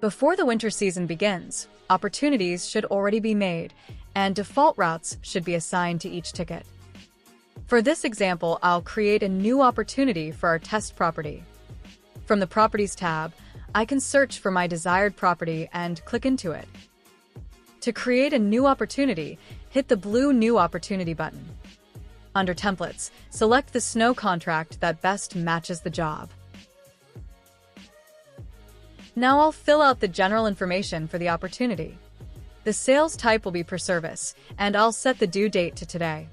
Before the winter season begins, opportunities should already be made, and default routes should be assigned to each ticket. For this example, I'll create a new opportunity for our test property. From the Properties tab, I can search for my desired property and click into it. To create a new opportunity, hit the blue New Opportunity button. Under Templates, select the snow contract that best matches the job. Now I'll fill out the general information for the opportunity. The sales type will be per service, and I'll set the due date to today.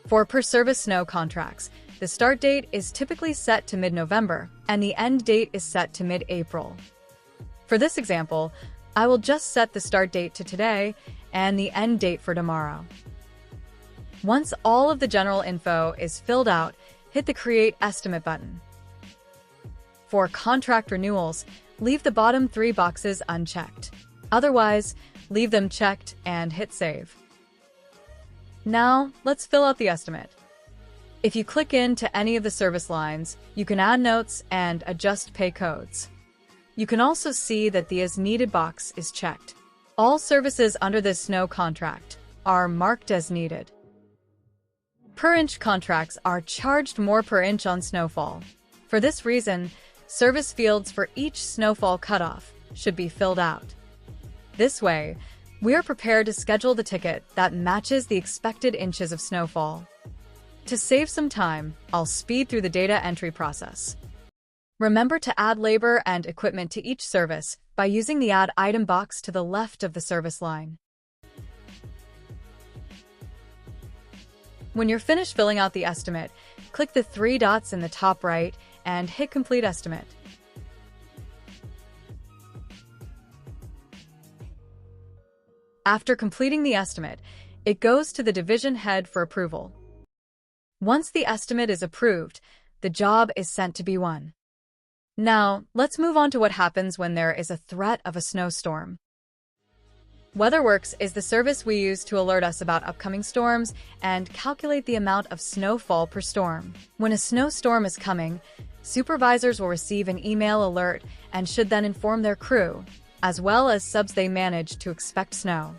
For per service snow contracts, the start date is typically set to mid-November, and the end date is set to mid-April. For this example, I will just set the start date to today and the end date for tomorrow. Once all of the general info is filled out, hit the Create Estimate button. For contract renewals, leave the bottom 3 boxes unchecked. Otherwise, leave them checked and hit Save. Now, let's fill out the estimate. If you click into any of the service lines, you can add notes and adjust pay codes. You can also see that the As Needed box is checked. All services under this snow contract are marked as needed. Per-inch contracts are charged more per inch on snowfall. For this reason, service fields for each snowfall cutoff should be filled out. This way, we are prepared to schedule the ticket that matches the expected inches of snowfall. To save some time, I'll speed through the data entry process. Remember to add labor and equipment to each service by using the Add Item box to the left of the service line. When you're finished filling out the estimate, click the 3 dots in the top right and hit Complete Estimate. After completing the estimate, it goes to the division head for approval. Once the estimate is approved, the job is sent to B1. Now, let's move on to what happens when there is a threat of a snowstorm. WeatherWorks is the service we use to alert us about upcoming storms and calculate the amount of snowfall per storm. When a snowstorm is coming, supervisors will receive an email alert and should then inform their crew, as well as subs they manage, to expect snow.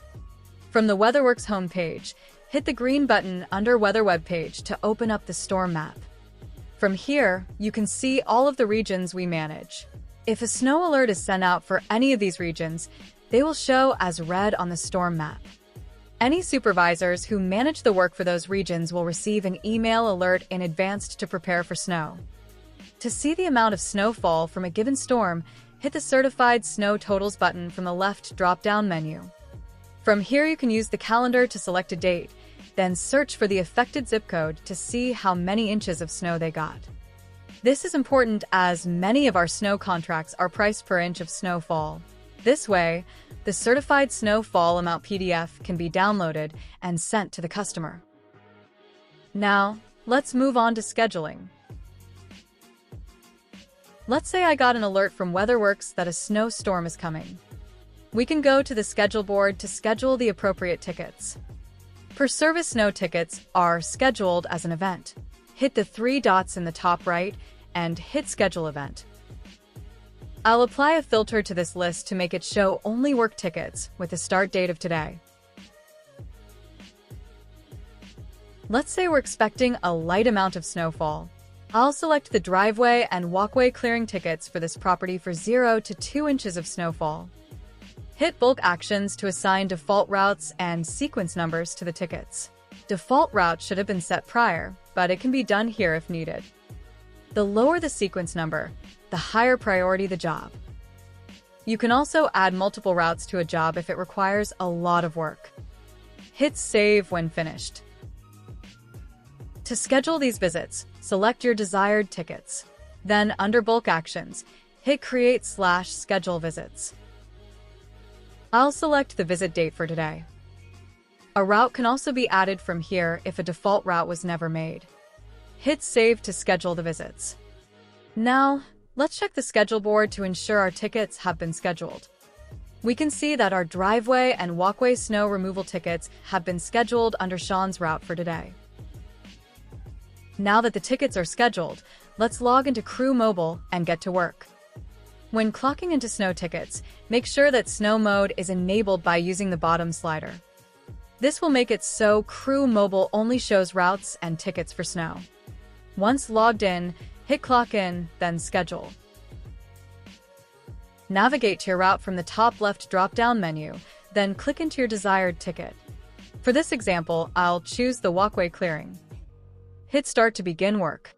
From the WeatherWorks homepage, hit the green button under Weather Web page to open up the storm map. From here, you can see all of the regions we manage. If a snow alert is sent out for any of these regions, they will show as red on the storm map. Any supervisors who manage the work for those regions will receive an email alert in advance to prepare for snow. To see the amount of snowfall from a given storm, hit the Certified Snow Totals button from the left drop-down menu. From here, you can use the calendar to select a date, then search for the affected zip code to see how many inches of snow they got. This is important as many of our snow contracts are priced per inch of snowfall. This way, the Certified Snowfall Amount PDF can be downloaded and sent to the customer. Now, let's move on to scheduling. Let's say I got an alert from WeatherWorks that a snowstorm is coming. We can go to the schedule board to schedule the appropriate tickets. Per service snow tickets are scheduled as an event. Hit the 3 dots in the top right and hit Schedule Event. I'll apply a filter to this list to make it show only work tickets with the start date of today. Let's say we're expecting a light amount of snowfall. I'll select the driveway and walkway clearing tickets for this property for 0 to 2 inches of snowfall. Hit Bulk Actions to assign default routes and sequence numbers to the tickets. Default route should have been set prior, but it can be done here if needed. The lower the sequence number, the higher priority the job. You can also add multiple routes to a job if it requires a lot of work. Hit Save when finished. To schedule these visits, select your desired tickets. Then, under Bulk Actions, hit Create/Schedule Visits. I'll select the visit date for today. A route can also be added from here if a default route was never made. Hit Save to schedule the visits. Now, let's check the schedule board to ensure our tickets have been scheduled. We can see that our driveway and walkway snow removal tickets have been scheduled under Sean's route for today. Now that the tickets are scheduled, let's log into Crew Mobile and get to work. When clocking into snow tickets, make sure that snow mode is enabled by using the bottom slider. This will make it so Crew Mobile only shows routes and tickets for snow. Once logged in, hit Clock In, then Schedule. Navigate to your route from the top left drop-down menu, then click into your desired ticket. For this example, I'll choose the walkway clearing. Hit Start to begin work.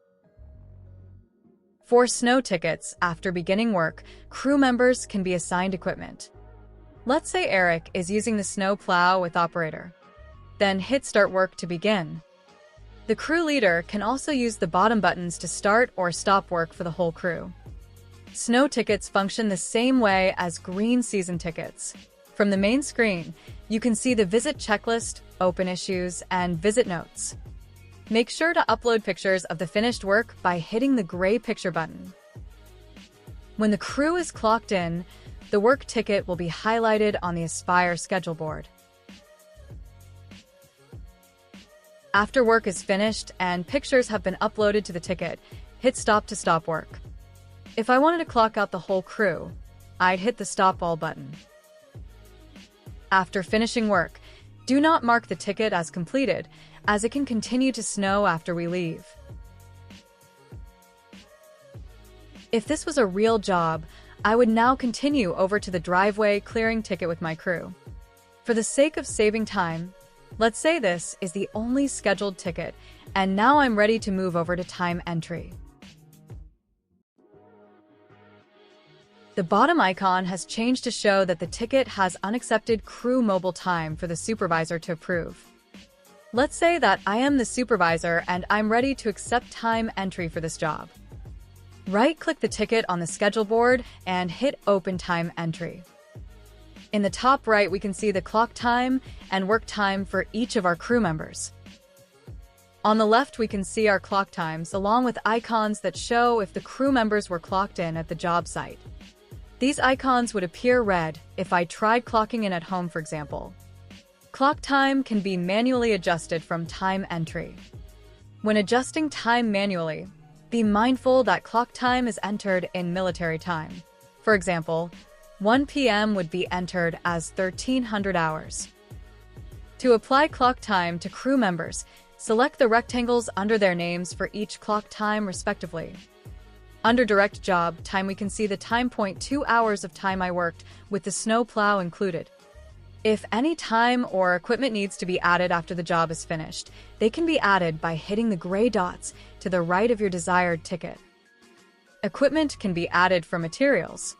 For snow tickets, after beginning work, crew members can be assigned equipment. Let's say Eric is using the snow plow with operator. Then hit Start Work to begin. The crew leader can also use the bottom buttons to start or stop work for the whole crew. Snow tickets function the same way as green season tickets. From the main screen, you can see the visit checklist, open issues, and visit notes. Make sure to upload pictures of the finished work by hitting the gray picture button. When the crew is clocked in, the work ticket will be highlighted on the Aspire schedule board. After work is finished and pictures have been uploaded to the ticket, hit Stop to stop work. If I wanted to clock out the whole crew, I'd hit the Stop All button. After finishing work, do not mark the ticket as completed, as it can continue to snow after we leave. If this was a real job, I would now continue over to the driveway clearing ticket with my crew. For the sake of saving time, let's say this is the only scheduled ticket, and now I'm ready to move over to time entry. The bottom icon has changed to show that the ticket has unaccepted Crew Mobile time for the supervisor to approve. Let's say that I am the supervisor and I'm ready to accept time entry for this job. Right-click the ticket on the schedule board and hit Open Time Entry. In the top right, we can see the clock time and work time for each of our crew members. On the left, we can see our clock times along with icons that show if the crew members were clocked in at the job site. These icons would appear red if I tried clocking in at home, for example. Clock time can be manually adjusted from time entry. When adjusting time manually, be mindful that clock time is entered in military time. For example, 1 p.m. would be entered as 1300 hours. To apply clock time to crew members, select the rectangles under their names for each clock time respectively. Under Direct Job Time, we can see the time point 2 hours of time I worked with the snow plow included. If any time or equipment needs to be added after the job is finished, they can be added by hitting the gray dots to the right of your desired ticket. Equipment can be added for materials.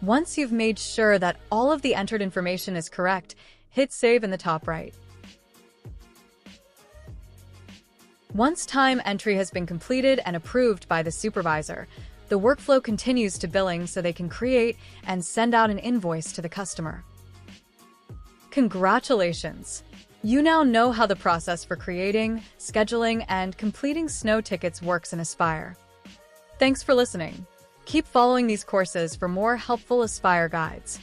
Once you've made sure that all of the entered information is correct, hit Save in the top right. Once time entry has been completed and approved by the supervisor, the workflow continues to billing so they can create and send out an invoice to the customer. Congratulations! You now know how the process for creating, scheduling, and completing snow tickets works in Aspire. Thanks for listening. Keep following these courses for more helpful Aspire guides.